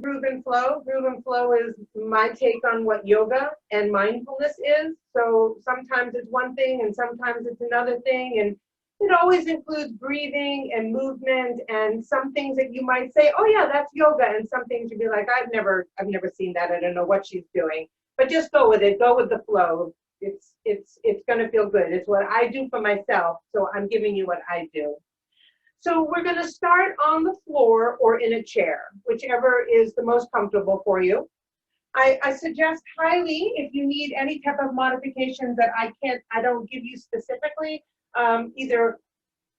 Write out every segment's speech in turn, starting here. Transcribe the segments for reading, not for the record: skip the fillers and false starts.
Groove and flow. Groove and flow is my take on what yoga and mindfulness is. So sometimes it's one thing and sometimes it's another thing. And it always includes breathing and movement and some things that you might say, oh yeah, that's yoga. And some things you'd be like, I've never seen that. I don't know what she's doing. But just go with it. Go with the flow. It's going to feel good. It's what I do for myself. So I'm giving you what I do. So we're going to start on the floor or in a chair, whichever is the most comfortable for you. I suggest highly, if you need any type of modifications that I don't give you specifically, either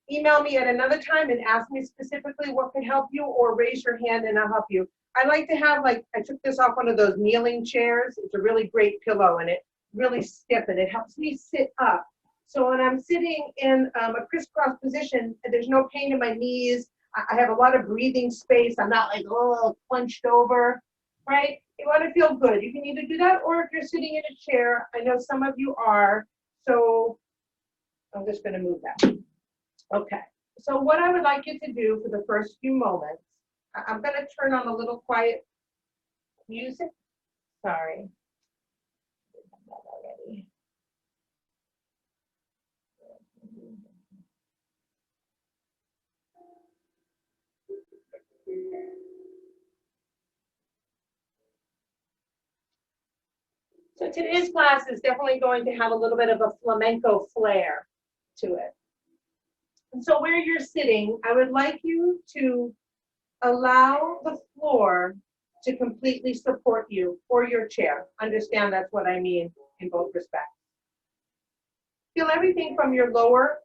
email me at another time and ask me specifically what could help you, or raise your hand and I'll help you. I like to have, like, I took this off one of those kneeling chairs. It's a really great pillow and it really stiff and it helps me sit up. So when I'm sitting in a crisscross position, there's no pain in my knees. I have a lot of breathing space. I'm not like, oh, clenched over, right? You want to feel good. You can either do that, or if you're sitting in a chair, I know some of you are, so I'm just going to move that. Okay, so what I would like you to do for the first few moments, I'm going to turn on a little quiet music. Sorry. Already. So today's class is definitely going to have a little bit of a flamenco flair to it. And so where you're sitting, I would like you to allow the floor to completely support you, or your chair. Understand that's what I mean in both respects. Feel everything from your lower,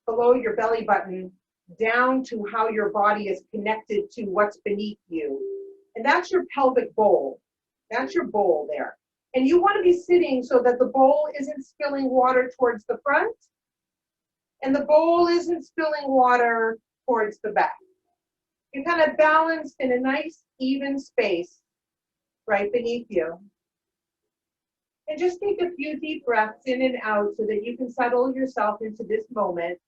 below your belly button, down to how your body is connected to what's beneath you. And that's your pelvic bowl. That's your bowl there. And you want to be sitting so that the bowl isn't spilling water towards the front and the bowl isn't spilling water towards the back. You're kind of balanced in a nice, even space right beneath you. And just take a few deep breaths in and out so that you can settle yourself into this moment.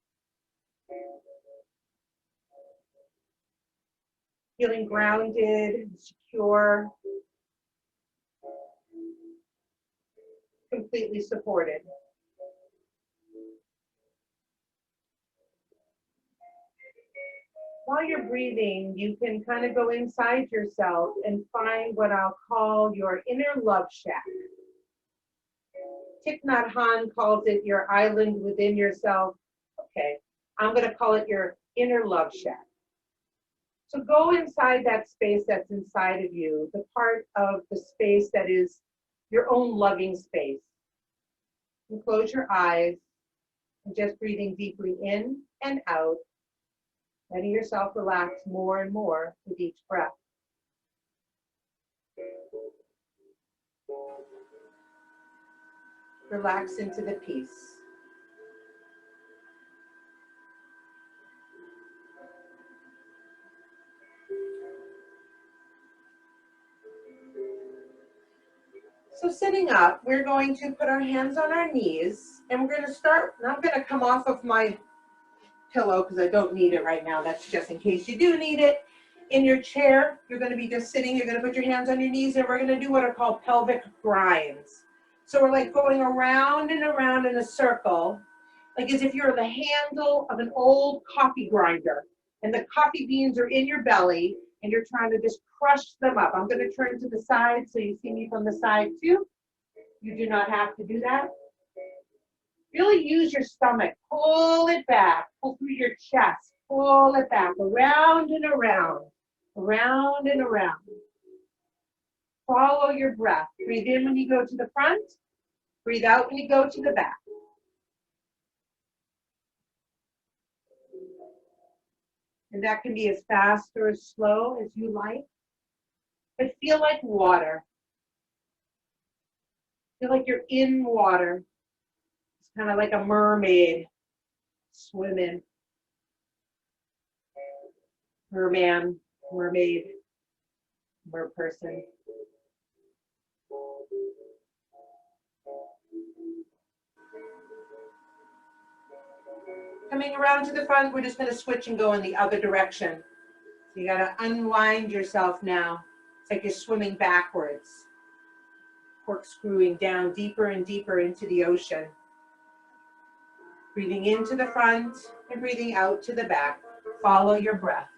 Feeling grounded, secure, completely supported. While you're breathing, you can kind of go inside yourself and find what I'll call your inner love shack. Thich Nhat Hanh calls it your island within yourself. Okay, I'm going to call it your inner love shack. So go inside that space that's inside of you, the part of the space that is your own loving space. And close your eyes and just breathing deeply in and out, letting yourself relax more and more with each breath. Relax into the peace. So sitting up, we're going to put our hands on our knees and we're going to start, and I'm going to come off of my pillow because I don't need it right now. That's just in case you do need it. In your chair, you're going to be just sitting, you're going to put your hands on your knees and we're going to do what are called pelvic grinds. So we're like going around and around in a circle, like as if you're the handle of an old coffee grinder and the coffee beans are in your belly and you're trying to just crush them up. I'm going to turn to the side so you see me from the side too. You do not have to do that. Really use your stomach. Pull it back. Pull through your chest. Pull it back. Around and around. Around and around. Follow your breath. Breathe in when you go to the front. Breathe out when you go to the back. And that can be as fast or as slow as you like. But feel like water. Feel like you're in water. It's kind of like a mermaid swimming. Merman, mermaid, merperson. Coming around to the front, we're just going to switch and go in the other direction. So you got to unwind yourself now. It's like you're swimming backwards, corkscrewing down deeper and deeper into the ocean. Breathing into the front and breathing out to the back. Follow your breath.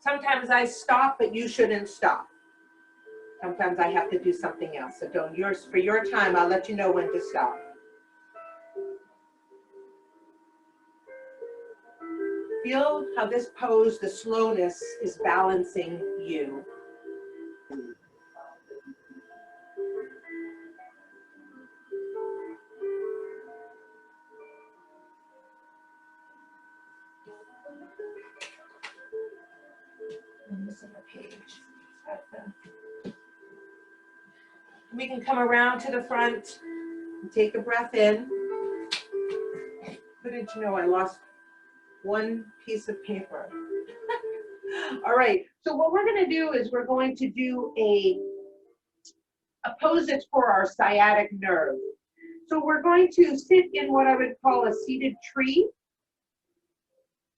Sometimes I stop, but you shouldn't stop. Sometimes I have to do something else. So don't, for your time, I'll let you know when to stop. Feel how this pose, the slowness, is balancing you. I'm missing a page. We can come around to the front and take a breath in. How did you know I lost one piece of paper? All right, so what we're going to do is we're going to do a pose that's for our sciatic nerve. So we're going to sit in what I would call a seated tree.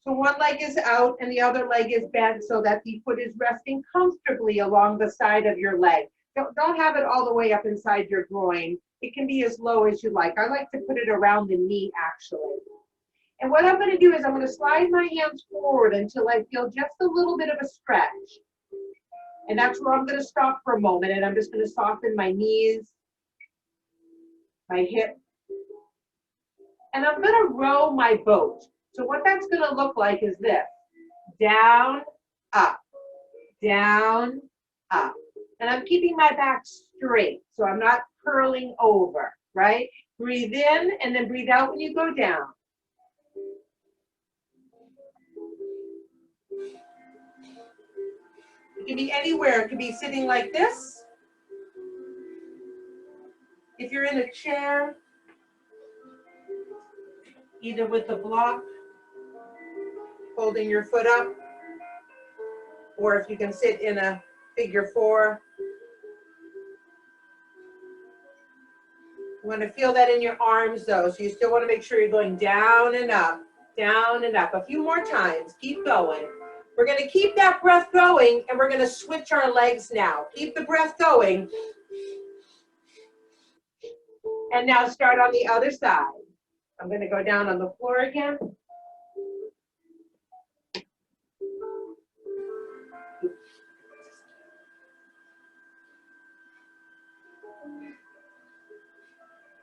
So one leg is out and the other leg is bent so that the foot is resting comfortably along the side of your leg. Don't have it all the way up inside your groin. It can be as low as you like. I like to put it around the knee, actually. And what I'm going to do is I'm going to slide my hands forward until I feel just a little bit of a stretch. And that's where I'm going to stop for a moment, and I'm just going to soften my knees, my hip. And I'm going to row my boat. So what that's going to look like is this: down, up, down, up. And I'm keeping my back straight, so I'm not curling over, right? Breathe in and then breathe out when you go down. It can be anywhere. It could be sitting like this. If you're in a chair, either with the block, holding your foot up, or if you can sit in a figure 4. You want to feel that in your arms though, so you still want to make sure you're going down and up, down and up. A few more times, keep going. We're going to keep that breath going, and we're going to switch our legs now. Keep the breath going. And now start on the other side. I'm going to go down on the floor again.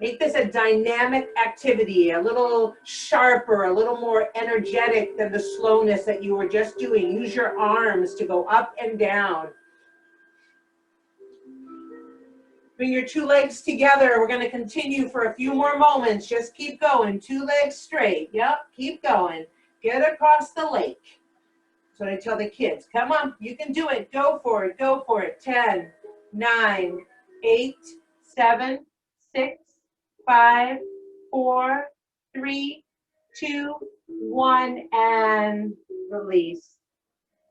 Make this a dynamic activity, a little sharper, a little more energetic than the slowness that you were just doing. Use your arms to go up and down. Bring your 2 legs together. We're going to continue for a few more moments. Just keep going. 2 legs straight. Yep, keep going. Get across the lake. That's what I tell the kids. Come on, you can do it. Go for it. Go for it. 10, 9, 8, 7, 6, 5, 4, 3, 2, 1, and release.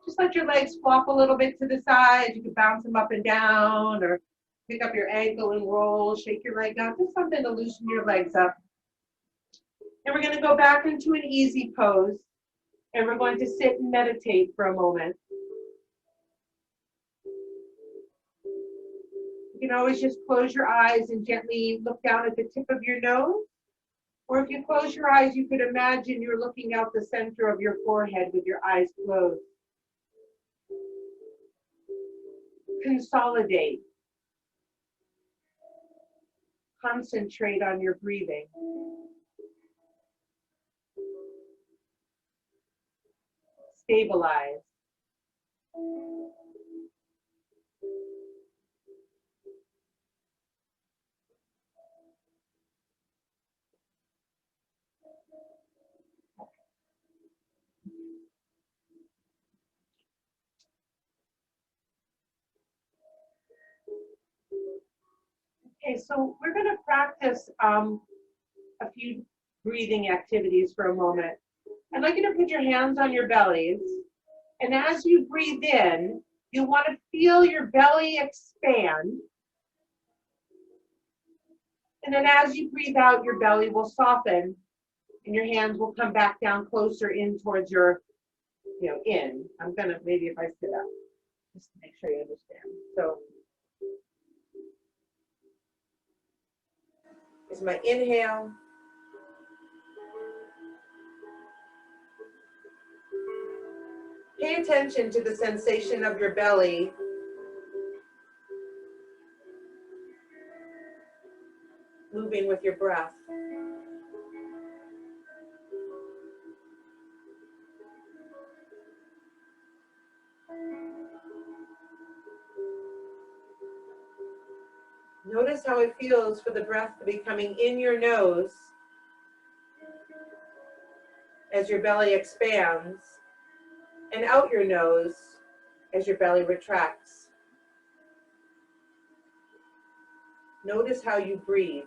Just let your legs flop a little bit to the side. You can bounce them up and down, or pick up your ankle and roll, shake your leg out. Just something to loosen your legs up. And we're going to go back into an easy pose, and we're going to sit and meditate for a moment. You can always just close your eyes and gently look down at the tip of your nose. Or if you close your eyes, you could imagine you're looking out the center of your forehead with your eyes closed. Consolidate. Concentrate on your breathing. Stabilize. Okay, so we're going to practice a few breathing activities for a moment. I'd like you to put your hands on your bellies, and as you breathe in, you want to feel your belly expand. And then as you breathe out, your belly will soften and your hands will come back down closer in towards your, in. I'm gonna, maybe if I sit up, just to make sure you understand. So, is my inhale. Pay attention to the sensation of your belly. Moving with your breath. Notice how it feels for the breath to be coming in your nose as your belly expands, and out your nose as your belly retracts. Notice how you breathe.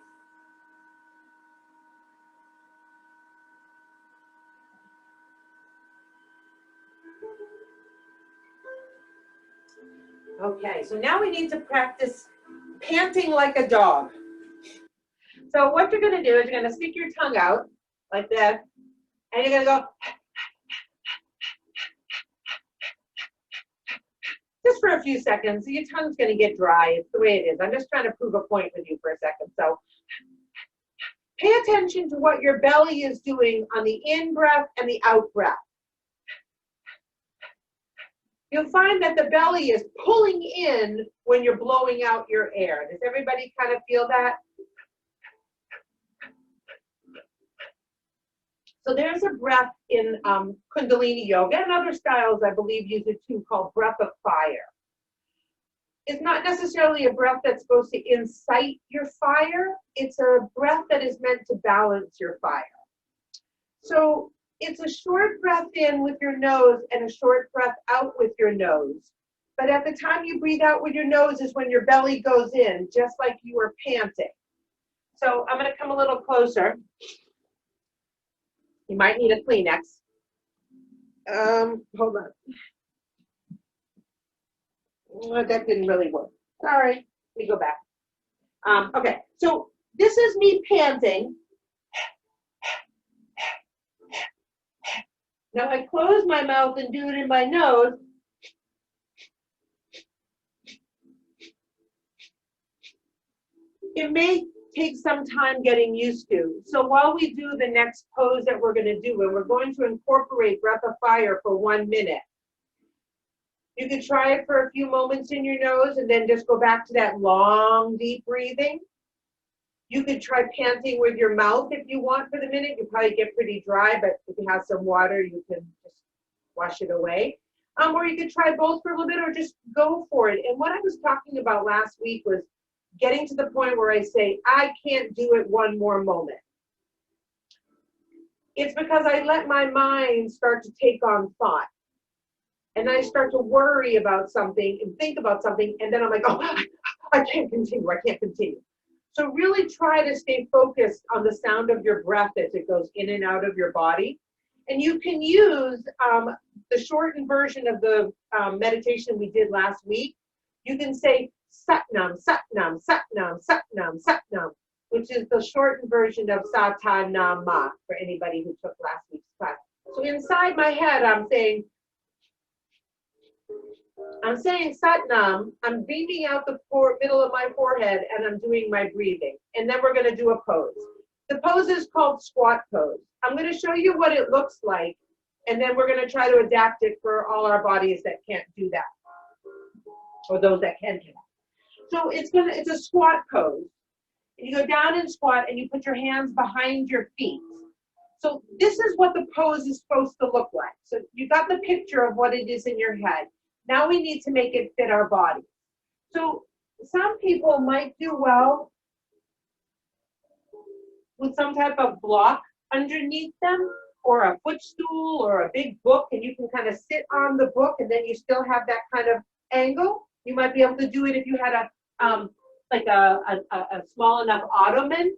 Okay, so now we need to practice panting like a dog. So what you're going to do is you're going to stick your tongue out like that, and you're going to go just for a few seconds. So your tongue's going to get dry. It's the way it is. I'm just trying to prove a point with you for a second. So pay attention to what your belly is doing on the in breath and the out breath. You'll find that the belly is pulling in when you're blowing out your air. Does everybody kind of feel that? So there's a breath in Kundalini Yoga, and other styles, I believe, use it too, called breath of fire. It's not necessarily a breath that's supposed to incite your fire. It's a breath that is meant to balance your fire. So it's a short breath in with your nose and a short breath out with your nose. But at the time you breathe out with your nose is when your belly goes in, just like you were panting. So I'm going to come a little closer. You might need a Kleenex. Hold on. Oh, that didn't really work. Sorry. Let me go back. Okay, so this is me panting. Now I close my mouth and do it in my nose. It may take some time getting used to. So while we do the next pose that we're going to do, and we're going to incorporate breath of fire for 1 minute. You can try it for a few moments in your nose and then just go back to that long, deep breathing. You could try panting with your mouth if you want for the minute. You probably get pretty dry, but if you have some water, you can just wash it away. Or you could try both for a little bit or just go for it. And what I was talking about last week was getting to the point where I say, I can't do it one more moment. It's because I let my mind start to take on thought. And I start to worry about something and think about something, and then I'm like, oh, I can't continue, I can't continue. So really try to stay focused on the sound of your breath as it goes in and out of your body. And you can use the shortened version of the meditation we did last week. You can say Satnam, Satnam, Satnam, Satnam, Satnam, which is the shortened version of Satanama for anybody who took last week's class. So inside my head, I'm saying Satnam, I'm beaming out the middle of my forehead, and I'm doing my breathing. And then we're going to do a pose. The pose is called squat pose. I'm going to show you what it looks like, and then we're going to try to adapt it for all our bodies that can't do that, or those that can do that. So it's a squat pose. And you go down and squat, and you put your hands behind your feet. So this is what the pose is supposed to look like. So you got the picture of what it is in your head. Now we need to make it fit our body. So some people might do well with some type of block underneath them, or a footstool, or a big book, and you can kind of sit on the book, and then you still have that kind of angle. You might be able to do it if you had a small enough ottoman.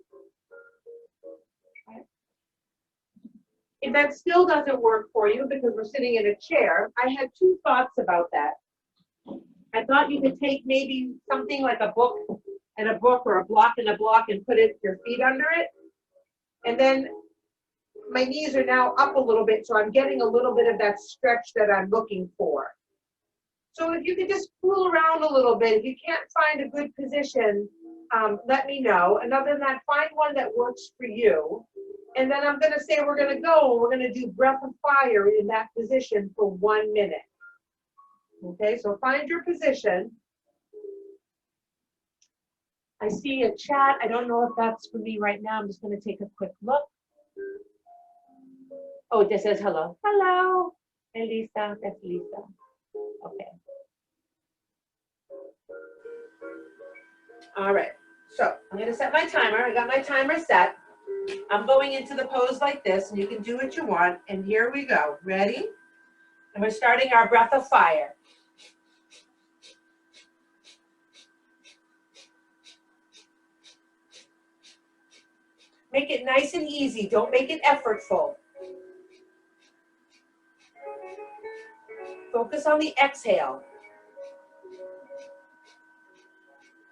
If that still doesn't work for you because we're sitting in a chair, I had two thoughts about that. I thought you could take maybe something like a book and a book, or a block and a block, and put your feet under it. And then my knees are now up a little bit, so I'm getting a little bit of that stretch that I'm looking for. So if you could just fool around a little bit, if you can't find a good position, let me know. And other than that, find one that works for you. And then I'm gonna say we're gonna go and we're gonna do breath of fire in that position for 1 minute. Okay, so find your position. I see a chat. I don't know if that's for me right now. I'm just gonna take a quick look. Oh, it just says hello. Hello, Elisa, that's Lisa. Okay. All right, so I'm gonna set my timer. I got my timer set. I'm going into the pose like this, and you can do what you want. And here we go. Ready? And we're starting our breath of fire. Make it nice and easy. Don't make it effortful. Focus on the exhale.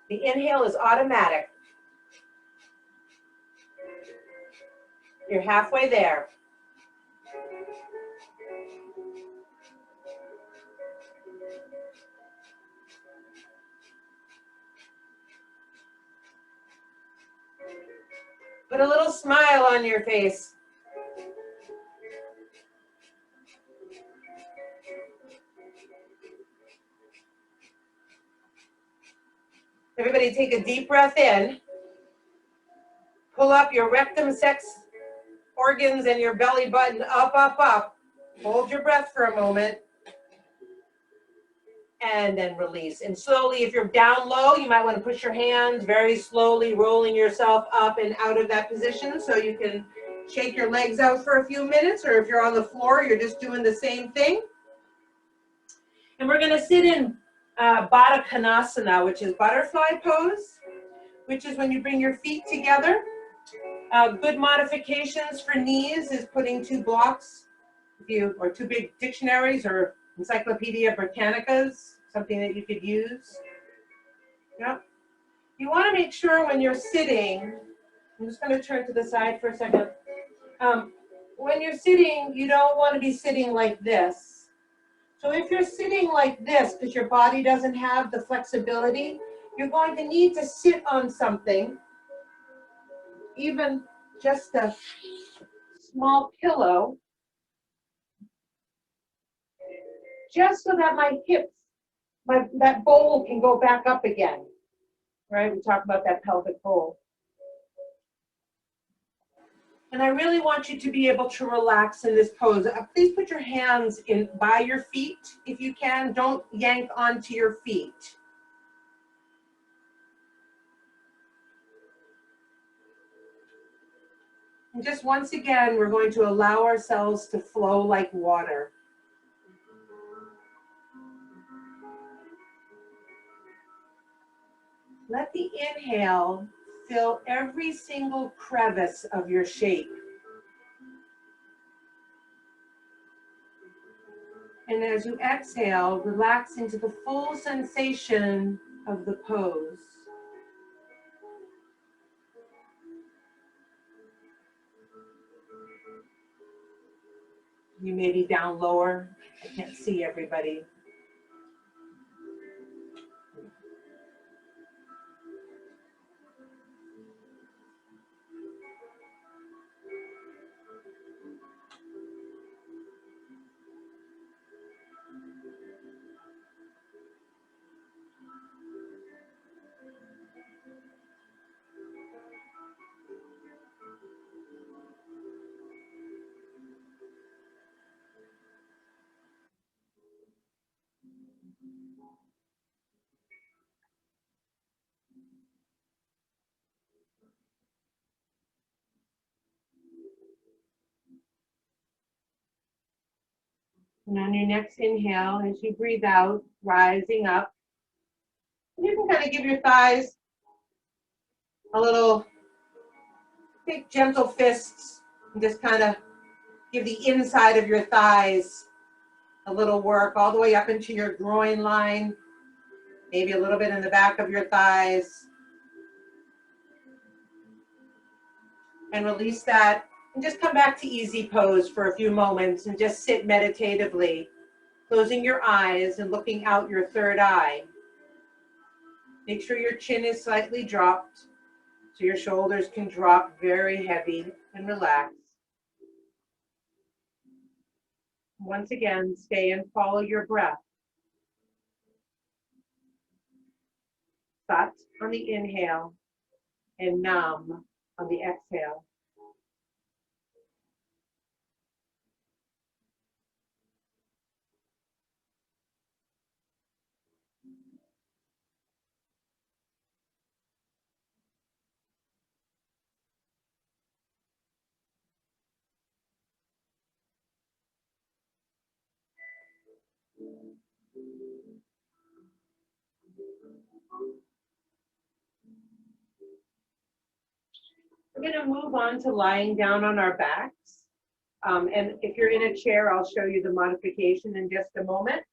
The inhale is automatic. You're halfway there. Put a little smile on your face. Everybody take a deep breath in. Pull up your rectum, sex organs, and your belly button up, up, up. Hold your breath for a moment. And then release. And slowly, if you're down low, you might want to push your hands very slowly, rolling yourself up and out of that position so you can shake your legs out for a few minutes, or if you're on the floor, you're just doing the same thing. And we're going to sit in Baddha Konasana, which is butterfly pose, which is when you bring your feet together. Good modifications for knees is putting 2 blocks, or 2 big dictionaries or Encyclopedia Britannicas, something that you could use. Yep. You want to make sure when you're sitting, I'm just going to turn to the side for a second. When you're sitting, you don't want to be sitting like this. So if you're sitting like this, because your body doesn't have the flexibility, you're going to need to sit on something, even just a small pillow, just so that my hips, that bowl can go back up again, right? We talk about that pelvic bowl. And I really want you to be able to relax in this pose. Please put your hands in by your feet if you can. Don't yank onto your feet. And just once again, we're going to allow ourselves to flow like water. Let the inhale fill every single crevice of your shape. And as you exhale, relax into the full sensation of the pose. You may be down lower. I can't see everybody. And on your next inhale, as you breathe out, rising up, you can kind of give your thighs a little, take gentle fists, and just kind of give the inside of your thighs a little work, all the way up into your groin line, maybe a little bit in the back of your thighs. And release that And just come back to easy pose for a few moments and just sit meditatively, closing your eyes and looking out your third eye. Make sure your chin is slightly dropped so your shoulders can drop very heavy and relax. Once again, stay and follow your breath. Sat on the inhale and Nam on the exhale. We're going to move on to lying down on our backs. And if you're in a chair, I'll show you the modification in just a moment.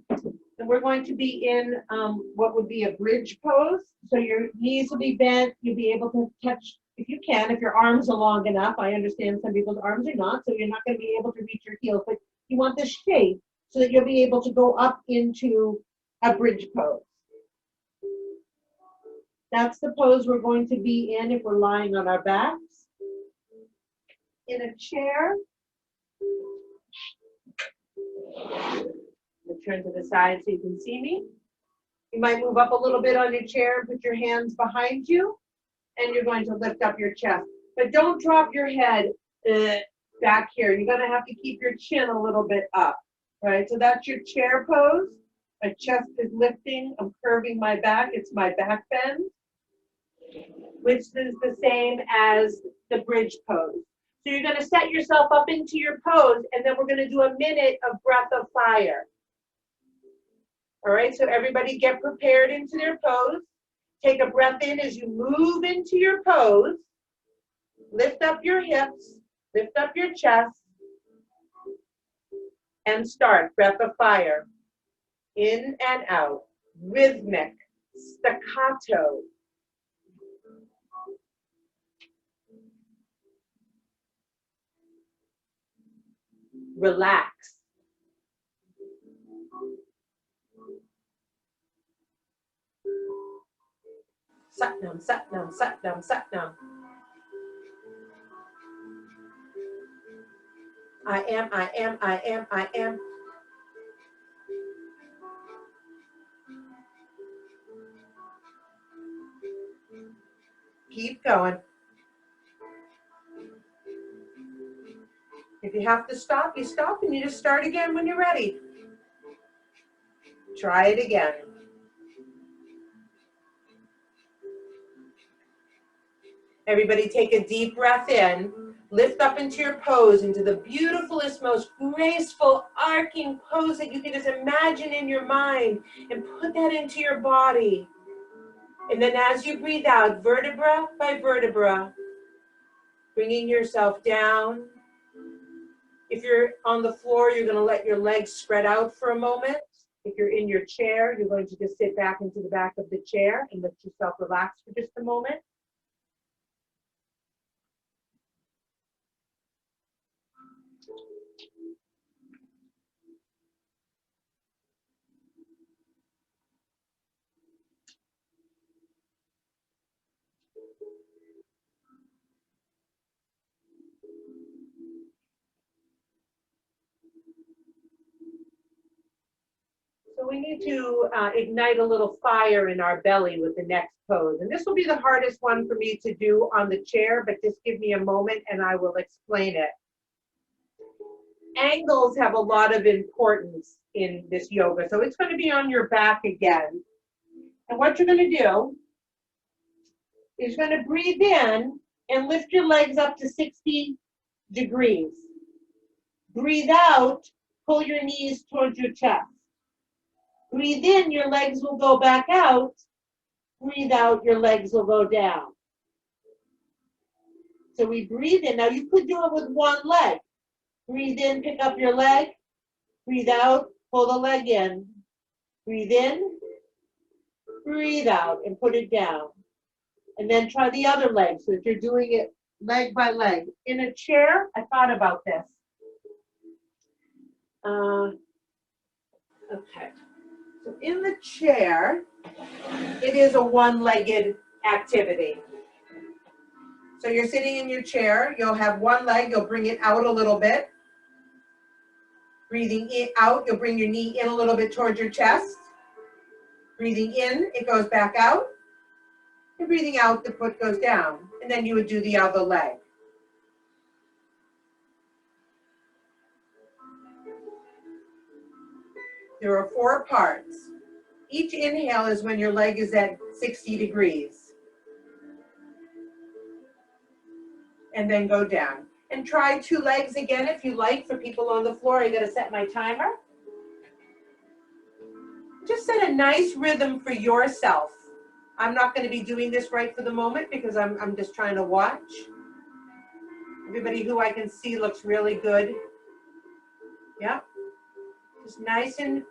And we're going to be in what would be a bridge pose. So your knees will be bent. You'll be able to touch, if you can, if your arms are long enough. I understand some people's arms are not, so you're not going to be able to reach your heels. But you want this shape so that you'll be able to go up into a bridge pose. That's the pose we're going to be in if we're lying on our backs. In a chair, I'll turn to the side so you can see me. You might move up a little bit on your chair, put your hands behind you, and you're going to lift up your chest. But don't drop your head back here. You're going to have to keep your chin a little bit up. All right, so that's your chair pose. My chest is lifting. I'm curving my back. It's my back bend, which is the same as the bridge pose. So you're going to set yourself up into your pose, and then we're going to do a minute of breath of fire. All right, so everybody get prepared into their pose. Take a breath in as you move into your pose. Lift up your hips, lift up your chest, and start. Breath of fire. In and out. Rhythmic, staccato. Relax. Satnam, Satnam, Satnam, Satnam. I am, I am, I am, I am. Keep going. If you have to stop, you stop and you just start again when you're ready. Try it again. Everybody take a deep breath in. Lift up into your pose, into the beautifulest, most graceful, arcing pose that you can just imagine in your mind, and put that into your body. And then as you breathe out, vertebra by vertebra, bringing yourself down. If you're on the floor, you're going to let your legs spread out for a moment. If you're in your chair, you're going to just sit back into the back of the chair and let yourself relax for just a moment. So we need to ignite a little fire in our belly with the next pose. And this will be the hardest one for me to do on the chair, but just give me a moment and I will explain it. Angles have a lot of importance in this yoga. So it's going to be on your back again. And what you're going to do is you're going to breathe in and lift your legs up to 60 degrees. Breathe out, pull your knees towards your chest. Breathe in, your legs will go back out. Breathe out, your legs will go down. So we breathe in. Now you could do it with one leg. Breathe in, pick up your leg. Breathe out, pull the leg in. Breathe in, breathe out, and put it down. And then try the other leg. So if you're doing it leg by leg. In a chair, I thought about this. Okay. So in the chair, it is a one-legged activity. So you're sitting in your chair, you'll have one leg, you'll bring it out a little bit. Breathing in, out, you'll bring your knee in a little bit towards your chest. Breathing in, it goes back out. And breathing out, the foot goes down. And then you would do the other leg. There are 4 parts. Each inhale is when your leg is at 60 degrees. And then go down. And try 2 legs again if you like. For people on the floor, I gotta set my timer. Just set a nice rhythm for yourself. I'm not gonna be doing this right for the moment because I'm just trying to watch. Everybody who I can see looks really good. Yep. Just nice and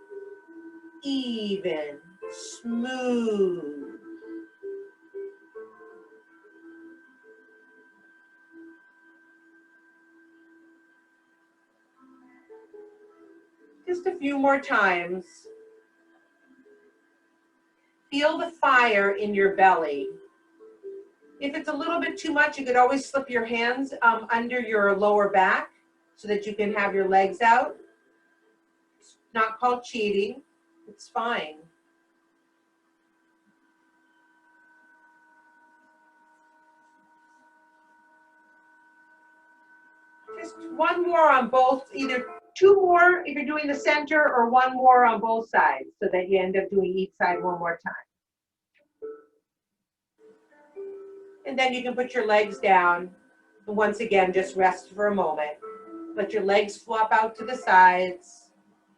even, smooth. Just a few more times. Feel the fire in your belly. If it's a little bit too much, you could always slip your hands under your lower back so that you can have your legs out. It's not called cheating. It's fine. Just one more on both, either 2 more if you're doing the center or 1 more on both sides so that you end up doing each side 1 more time. And then you can put your legs down. And once again, just rest for a moment. Let your legs flop out to the sides.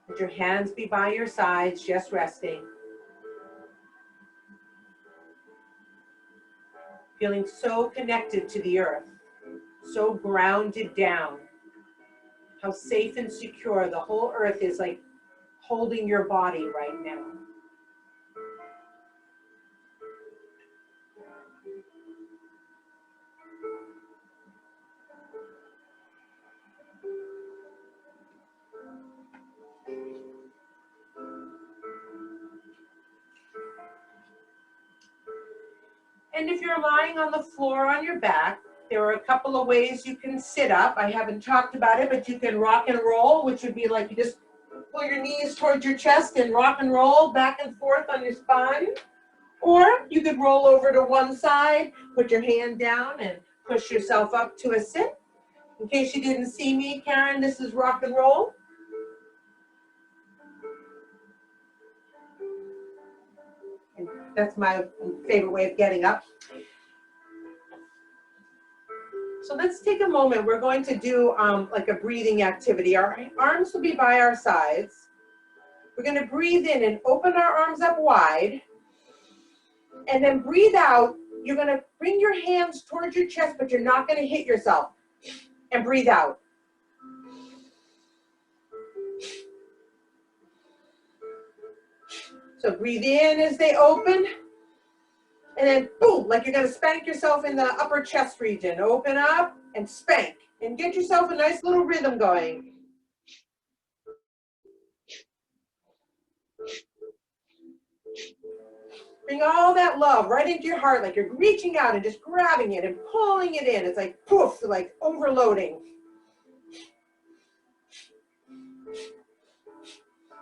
Let your hands be by your sides, just resting. Feeling so connected to the earth, so grounded down. How safe and secure the whole earth is, like holding your body right now. And if you're lying on the floor on your back, there are a couple of ways you can sit up. I haven't talked about it, but you can rock and roll, which would be like you just pull your knees towards your chest and rock and roll back and forth on your spine. Or you could roll over to one side, put your hand down and push yourself up to a sit. In case you didn't see me, Karen, this is rock and roll. And that's my favorite way of getting up. So let's take a moment. We're going to do like a breathing activity. Our arms will be by our sides. We're going to breathe in and open our arms up wide. And then breathe out. You're going to bring your hands towards your chest, but you're not going to hit yourself. And breathe out. So breathe in as they open. And then boom, like you're going to spank yourself in the upper chest region. Open up and spank. And get yourself a nice little rhythm going. Bring all that love right into your heart, like you're reaching out and just grabbing it and pulling it in. It's like poof, like overloading.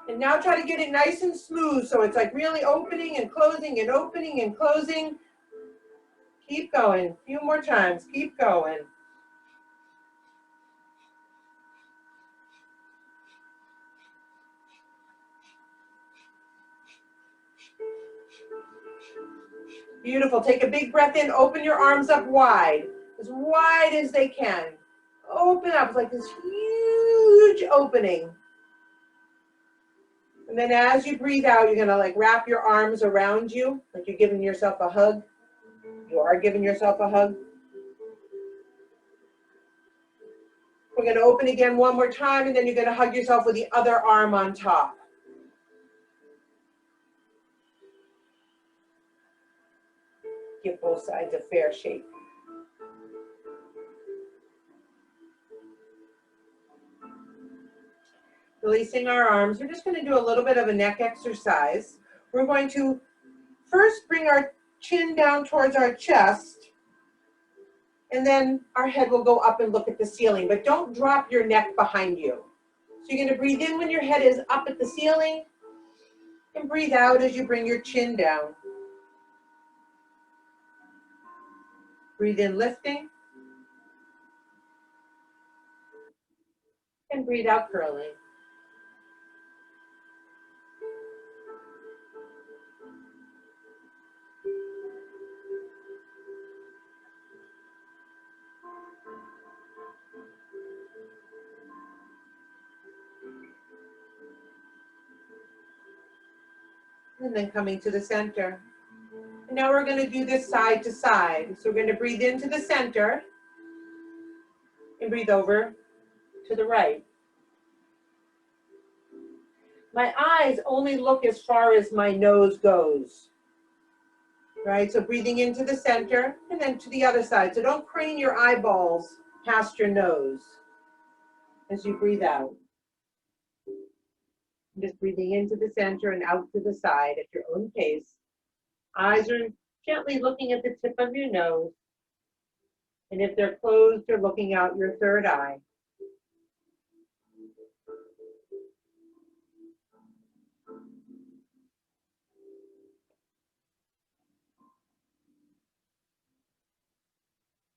And now try to get it nice and smooth so it's like really opening and closing and opening and closing. Keep going. A few more times. Keep going. Beautiful. Take a big breath in. Open your arms up wide as they can. Open up. It's like this huge opening. And then as you breathe out, you're going to like wrap your arms around you, like you're giving yourself a hug. You are giving yourself a hug. We're going to open again one more time, and then you're going to hug yourself with the other arm on top. Give both sides a fair shake. Releasing our arms. We're just going to do a little bit of a neck exercise. We're going to first bring our chin down towards our chest, and then our head will go up and look at the ceiling, but don't drop your neck behind you. So you're going to breathe in when your head is up at the ceiling, and breathe out as you bring your chin down. Breathe in, lifting, and breathe out, curling. And then coming to the center. And now we're going to do this side to side. So we're going to breathe into the center and breathe over to the right. My eyes only look as far as my nose goes. Right? So breathing into the center and then to the other side. So don't crane your eyeballs past your nose as you breathe out. Just breathing into the center and out to the side at your own pace. Eyes are gently looking at the tip of your nose. And if they're closed, you're looking out your third eye.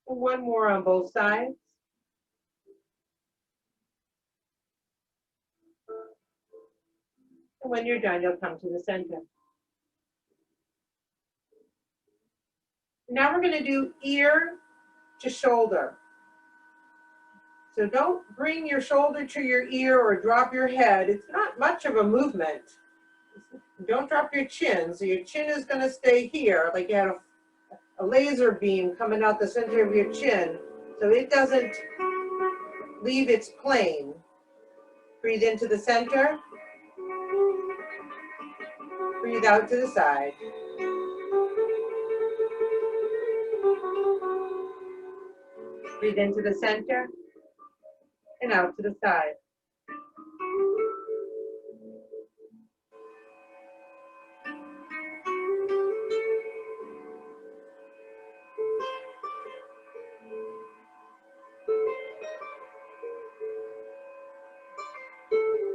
And one more on both sides. And when you're done, you'll come to the center. Now we're going to do ear to shoulder. So don't bring your shoulder to your ear or drop your head. It's not much of a movement. Don't drop your chin. So your chin is going to stay here, like you had a laser beam coming out the center of your chin. So it doesn't leave its plane. Breathe into the center. Breathe out to the side. Breathe into the center and out to the side.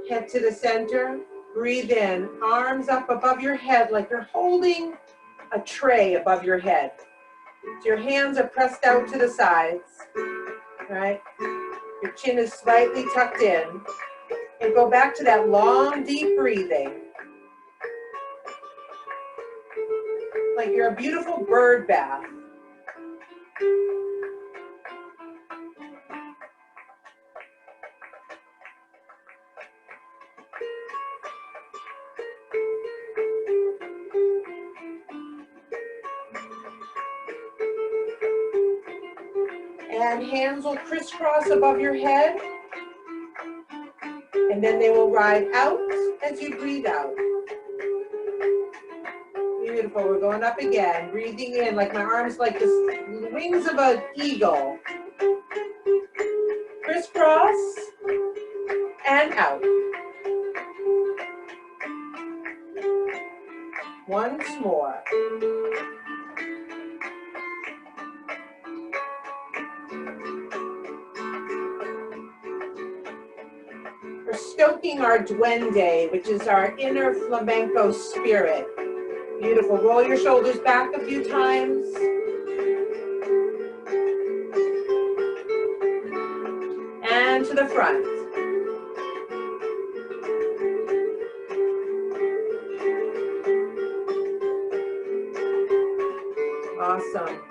Head to the center. Breathe in. Arms up above your head like you're holding a tray above your head. So your hands are pressed out to the sides, right? Your chin is slightly tucked in. And go back to that long, deep breathing. Like you're a beautiful bird bath. And hands will crisscross above your head. And then they will ride out as you breathe out. Beautiful. We're going up again. Breathing in like my arms like the wings of an eagle. Crisscross and out. Once more. We're stoking our duende, which is our inner flamenco spirit. Beautiful. Roll your shoulders back a few times. And to the front. Awesome.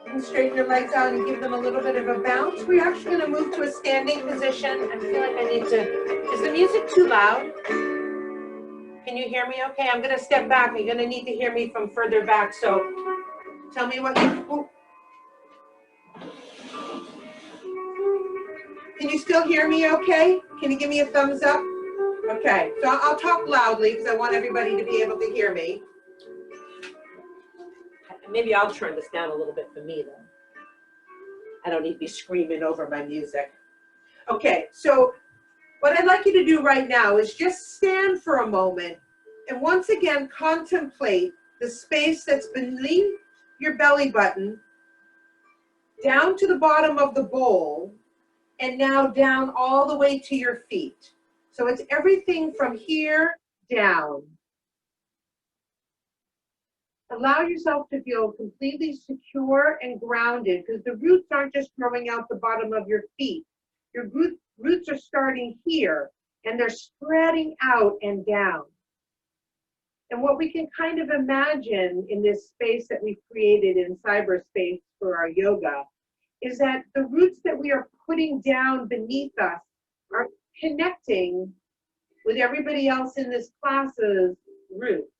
And straighten your legs out and give them a little bit of a bounce. We're actually going to move to a standing position. I feel like I need to, is the music too loud? Can you hear me okay? I'm going to step back. You're going to need to hear me from further back. So tell me what you, oh. Can you still hear me okay? Can you give me a thumbs up? Okay, so I'll talk loudly because I want everybody to be able to hear me. Maybe I'll turn this down a little bit for me then. I don't need to be screaming over my music. Okay, so What I'd like you to do right now is just stand for a moment and once again contemplate the space that's beneath your belly button, down to the bottom of the bowl, and now down all the way to your feet. So it's everything from here down. Allow yourself to feel completely secure and grounded because the roots aren't just growing out the bottom of your feet. Your roots are starting here and they're spreading out and down. And what we can kind of imagine in this space that we've created in cyberspace for our yoga is that the roots that we are putting down beneath us are connecting with everybody else in this class's roots.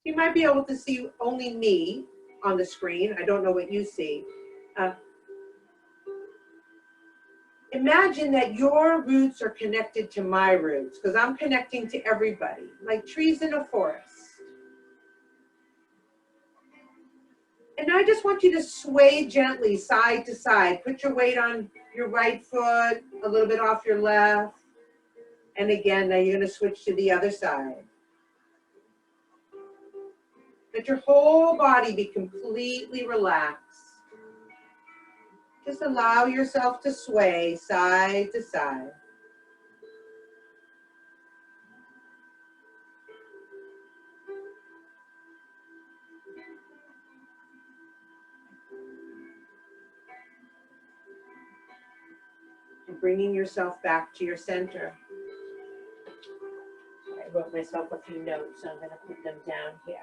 You might be able to see only me on the screen. I don't know what you see. Imagine that your roots are connected to my roots because I'm connecting to everybody, like trees in a forest. And I just want you to sway gently side to side. Put your weight on your right foot, a little bit off your left. And again, now you're going to switch to the other side. Let your whole body be completely relaxed. Just allow yourself to sway side to side. And bringing yourself back to your center. I wrote myself a few notes, so I'm going to put them down here.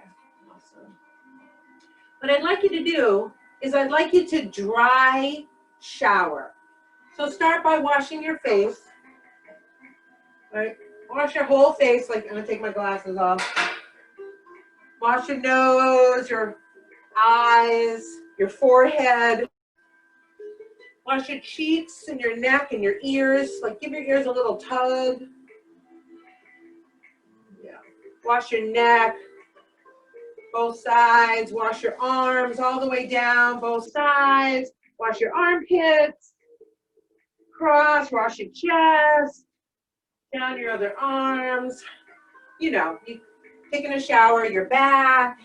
Awesome. What I'd like you to do is I'd like you to dry shower. So start by washing your face. Right? Wash your whole face. Like, I'm going to take my glasses off. Wash your nose, your eyes, your forehead. Wash your cheeks and your neck and your ears. Like, give your ears a little tug. Yeah. Wash your neck, both sides. Wash your arms all the way down, both sides. Wash your armpits. Cross, wash your chest. Down your other arms. You know, you taking a shower, your back,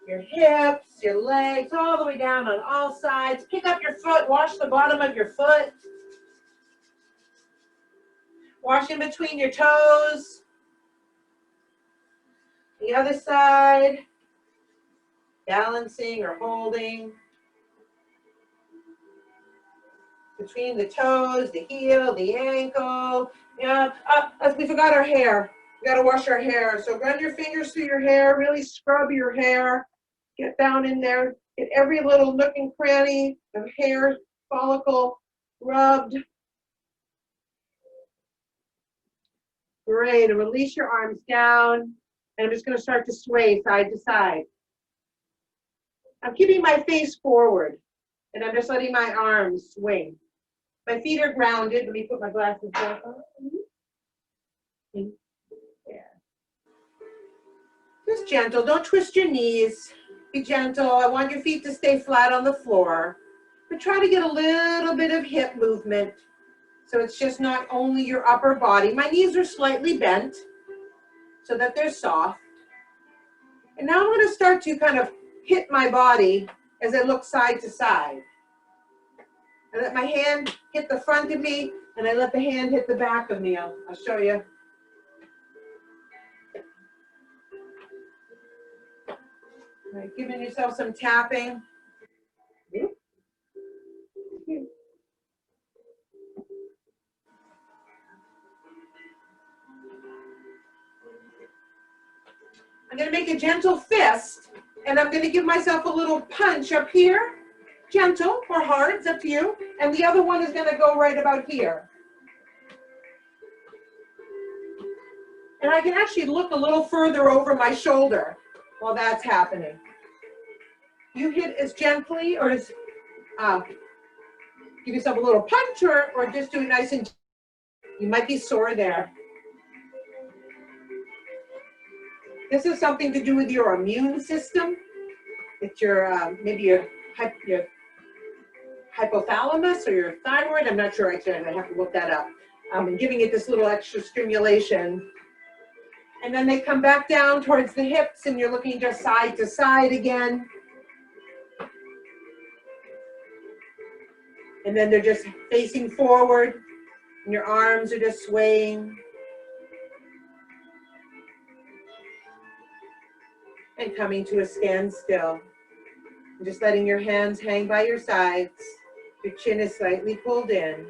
your hips, your legs, all the way down on all sides. Pick up your foot, wash the bottom of your foot. Wash in between your toes. The other side, balancing or holding. Between the toes, the heel, the ankle. Yeah, we forgot our hair. We gotta wash our hair. So run your fingers through your hair, really scrub your hair. Get down in there, get every little nook and cranny of hair follicle rubbed. Great, and release your arms down. And I'm just gonna start to sway side to side. I'm keeping my face forward, and I'm just letting my arms swing. My feet are grounded. Let me put my glasses back on. Yeah. Just gentle, don't twist your knees. Be gentle. I want your feet to stay flat on the floor, but try to get a little bit of hip movement. So it's just not only your upper body. My knees are slightly bent so that they're soft. And now I'm going to start to kind of hit my body as I look side to side. I let my hand hit the front of me, and I let the hand hit the back of me. I'll show you. All right, giving yourself some tapping. I'm going to make a gentle fist, and I'm going to give myself a little punch up here. Gentle or hard, it's up to you. And the other one is going to go right about here. And I can actually look a little further over my shoulder while that's happening. You hit as gently or as, give yourself a little punch or just do it nice and, you might be sore there. This is something to do with your immune system. It's your, maybe your hypothalamus or your thyroid. I'm not sure, actually, I have to look that up. and giving it this little extra stimulation. And then they come back down towards the hips and you're looking just side to side again. And then they're just facing forward and your arms are just swaying. And coming to a standstill. And just letting your hands hang by your sides. Your chin is slightly pulled in.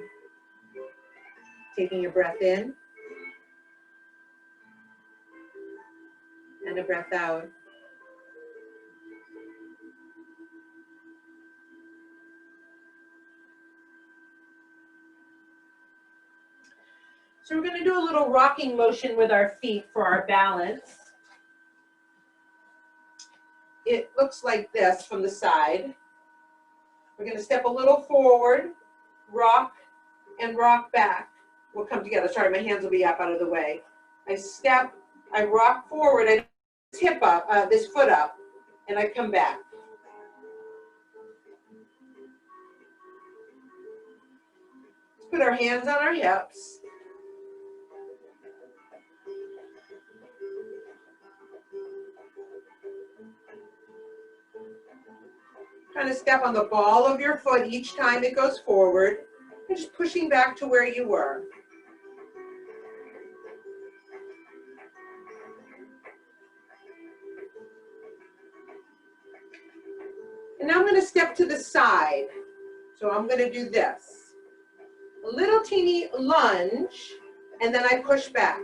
Taking a breath in. And a breath out. So we're going to do a little rocking motion with our feet for our balance. It looks like this from the side. We're going to step a little forward, rock, and rock back. We'll come together. Sorry, my hands will be up out of the way. I step, I rock forward, I hip up, this foot up, and I come back. Let's put our hands on our hips. Kind of step on the ball of your foot each time it goes forward, and just pushing back to where you were. And now I'm going to step to the side. So I'm going to do this. A little teeny lunge, and then I push back.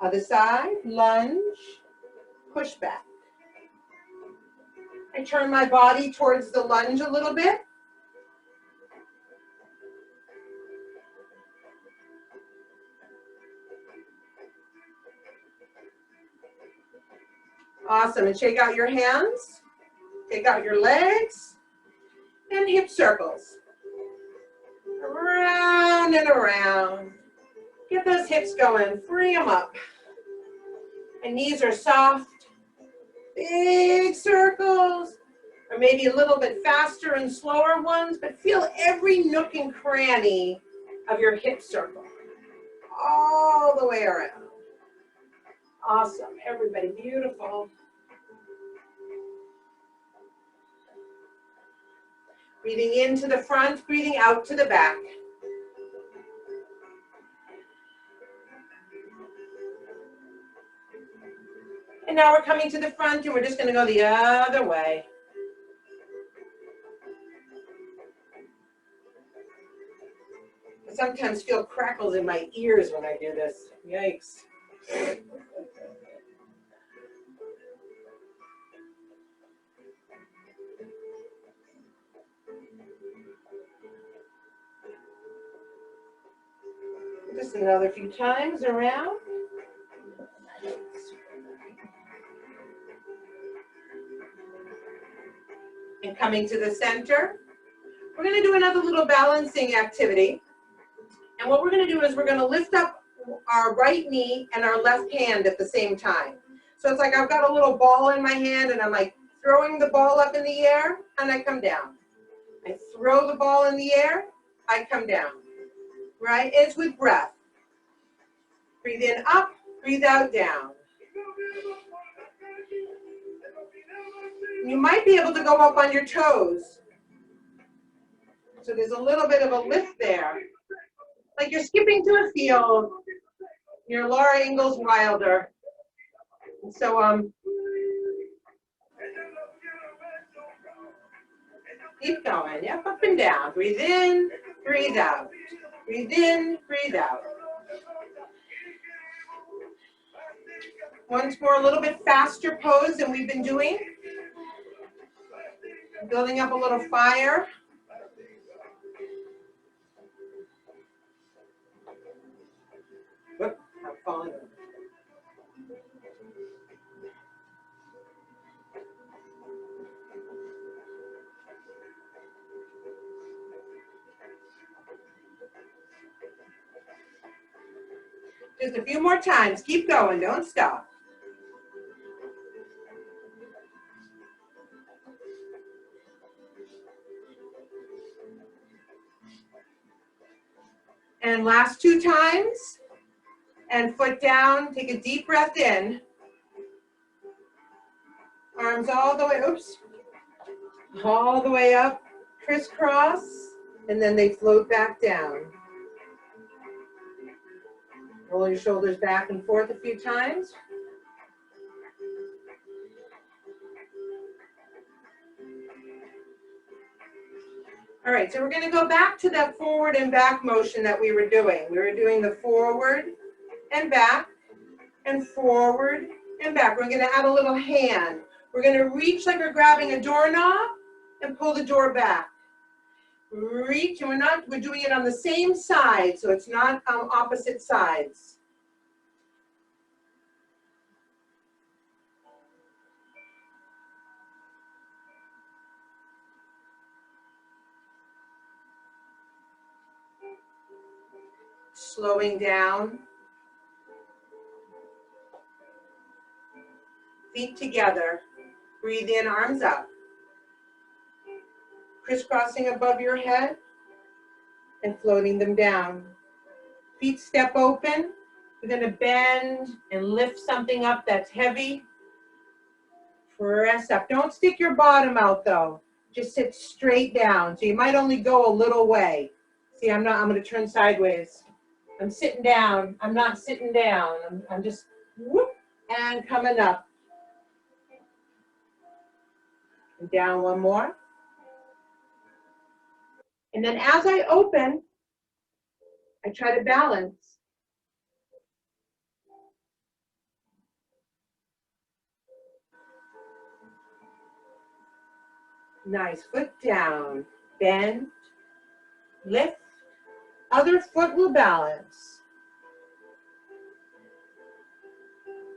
Other side, lunge, push back. I turn my body towards the lunge a little bit. Awesome, and shake out your hands, take out your legs, and hip circles. Around and around. Get those hips going, free them up. My knees are soft. Big circles, or maybe a little bit faster and slower ones, but feel every nook and cranny of your hip circle, all the way around. Awesome, everybody, beautiful. Breathing into the front, breathing out to the back. And now we're coming to the front and we're just going to go the other way. I sometimes feel crackles in my ears when I do this. Yikes. Just another few times around. And coming to the center, we're going to do another little balancing activity. And what we're going to do is we're going to lift up our right knee and our left hand at the same time. So it's like I've got a little ball in my hand and I'm like throwing the ball up in the air and I come down. I throw the ball in the air, I come down. Right? It's with breath. Breathe in up, breathe out down. You might be able to go up on your toes. So there's a little bit of a lift there. Like you're skipping to a field. You're Laura Ingalls Wilder. And so keep going. Yep, up and down. Breathe in, breathe out. Breathe in, breathe out. Once more, a little bit faster pose than we've been doing. Building up a little fire. Whoop, I'm falling over. Just a few more times. Keep going. Don't stop. And And last 2 times. And foot down, take a deep breath in. Arms all the way, oops, all the way up, crisscross, and then they float back down. Roll your shoulders back and forth a few times. All right, so we're going to go back to that forward and back motion that we were doing. We were doing the forward and back and forward and back. We're going to add a little hand. We're going to reach like we're grabbing a doorknob and pull the door back. Reach, and we're doing it on the same side, so it's not opposite sides. Slowing down. Feet together. Breathe in, arms up. Crisscrossing above your head and floating them down. Feet step open. We're going to bend and lift something up that's heavy. Press up. Don't stick your bottom out though. Just sit straight down. So you might only go a little way. See, I'm going to turn sideways. I'm sitting down. I'm not sitting down. I'm just whoop and coming up. And down one more. And then as I open, I try to balance. Nice. Foot down. Bend. Lift. Other foot will balance.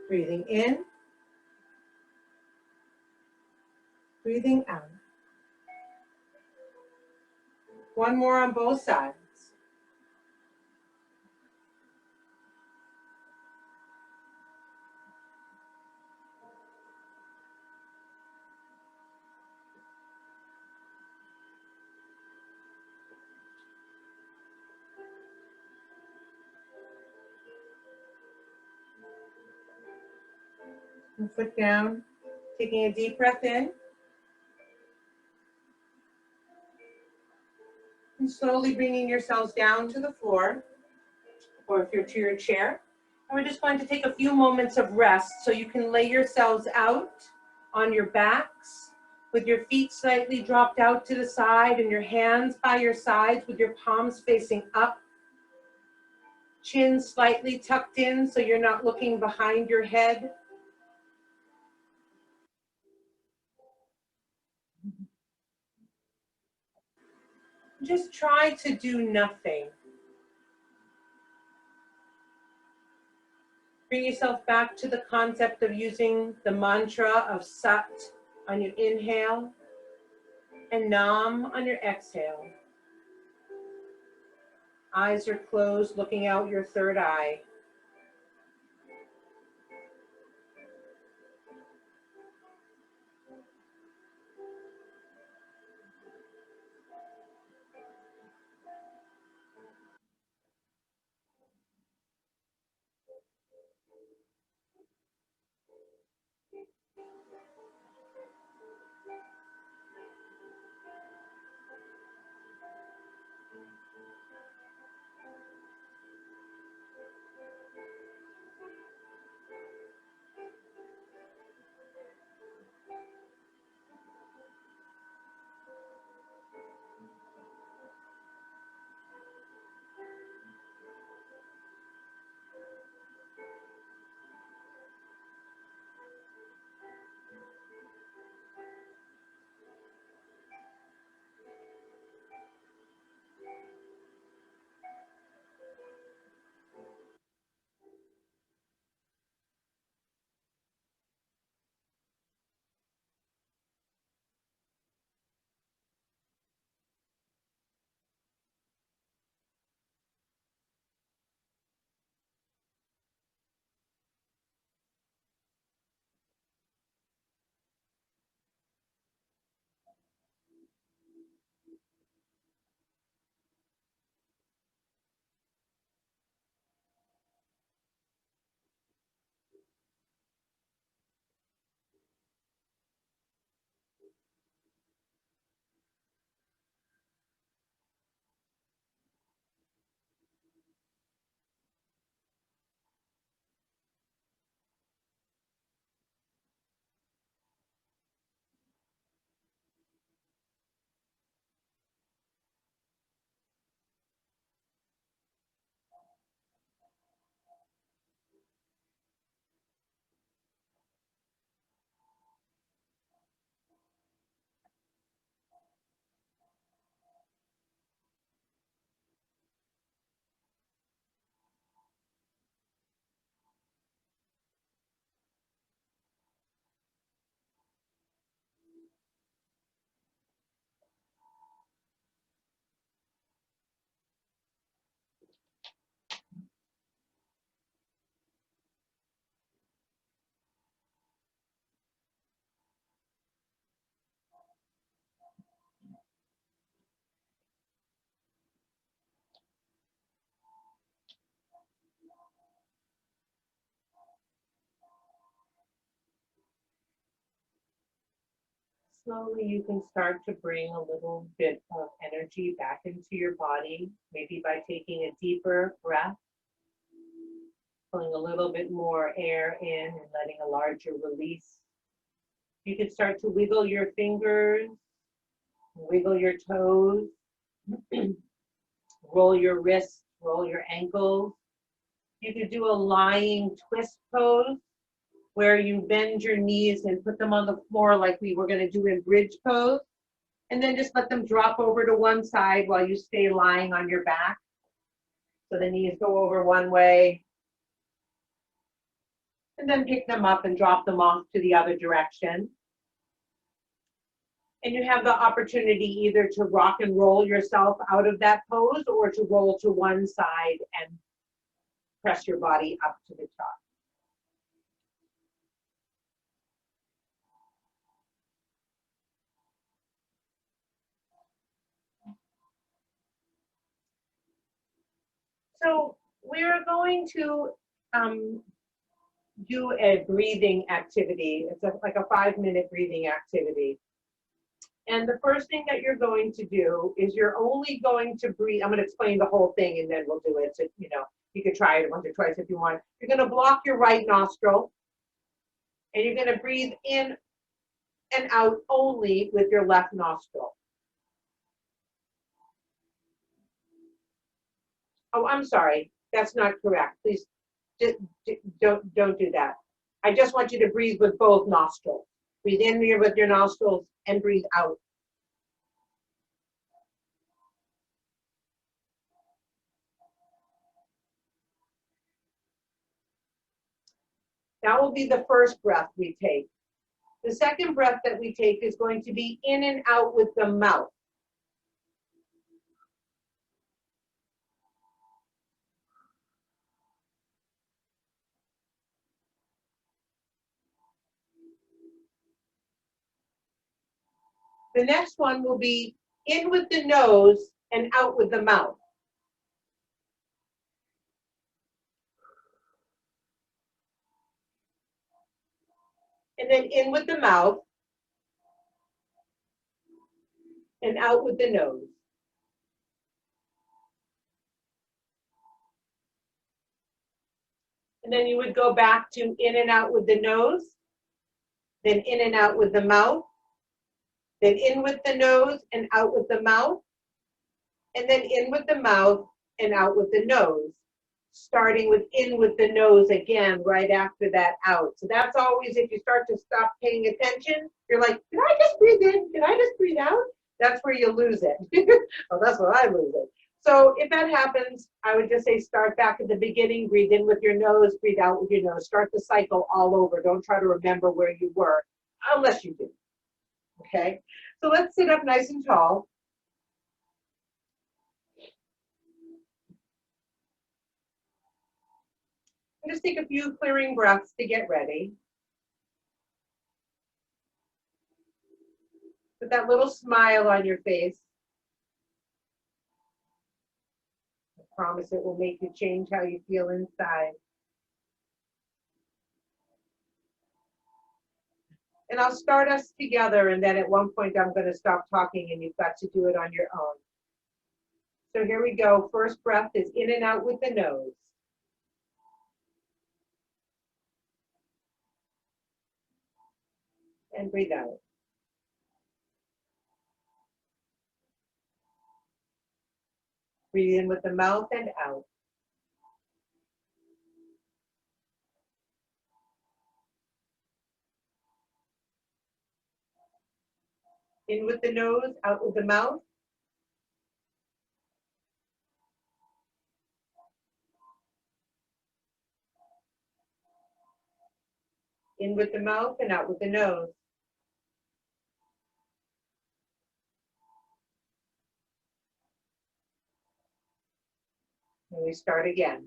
Breathing in. Breathing out. One more on both sides. And foot down. Taking a deep breath in. And slowly bringing yourselves down to the floor, or if you're to your chair. And we're just going to take a few moments of rest so you can lay yourselves out on your backs with your feet slightly dropped out to the side and your hands by your sides with your palms facing up. Chin slightly tucked in so you're not looking behind your head. Just try to do nothing. Bring yourself back to the concept of using the mantra of Sat on your inhale and Nam on your exhale. Eyes are closed, looking out your third eye. slowly you can start to bring a little bit of energy back into your body, maybe by taking a deeper breath, pulling a little bit more air in and letting a larger release. You can start to wiggle your fingers, wiggle your toes, roll your wrists, roll your ankles. You could do a lying twist pose where you bend your knees and put them on the floor like we were going to do in bridge pose. And then just let them drop over to one side while you stay lying on your back. So the knees go over one way. And then pick them up and drop them off to the other direction. And you have the opportunity either to rock and roll yourself out of that pose or to roll to one side and press your body up to the top. So we're going to do a breathing activity. It's like a 5-minute breathing activity. And the first thing that you're going to do is you're only going to breathe. I'm going to explain the whole thing and then we'll do it. So, you can try it once or twice if you want. You're going to block your right nostril and you're going to breathe in and out only with your left nostril. Oh, I'm sorry. That's not correct. Please don't do that. I just want you to breathe with both nostrils. Breathe in here with your nostrils and breathe out. That will be the first breath we take. The second breath that we take is going to be in and out with the mouth. The next one will be in with the nose and out with the mouth. And then in with the mouth and out with the nose. And then you would go back to in and out with the nose, then in and out with the mouth, then in with the nose and out with the mouth, and then in with the mouth and out with the nose, starting with in with the nose again right after that out. So that's always, if you start to stop paying attention, you're like, did I just breathe in? Did I just breathe out? That's where you lose it. Well, that's where I lose it. So if that happens, I would just say start back at the beginning, breathe in with your nose, breathe out with your nose. Start the cycle all over. Don't try to remember where you were, unless you do. Okay, so let's sit up nice and tall. And just take a few clearing breaths to get ready. Put that little smile on your face. I promise it will make you change how you feel inside. And I'll start us together, and then at one point I'm going to stop talking and you've got to do it on your own. So here we go. First breath is in and out with the nose. And breathe out. Breathe in with the mouth and out. In with the nose, out with the mouth. In with the mouth and out with the nose. And we start again.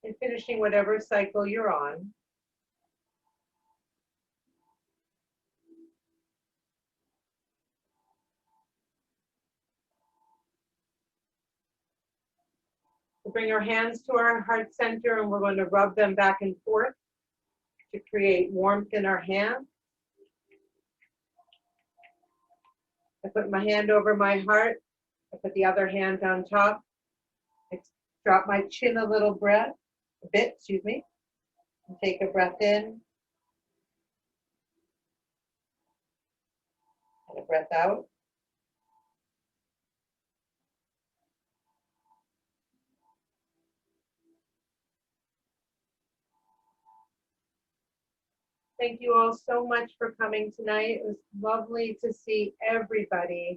and finishing whatever cycle you're on. We'll bring our hands to our heart center and we're going to rub them back and forth to create warmth in our hands. I put my hand over my heart. I put the other hand on top. I drop my chin a bit, excuse me. And take a breath in. And a breath out. Thank you all so much for coming tonight. It was lovely to see everybody.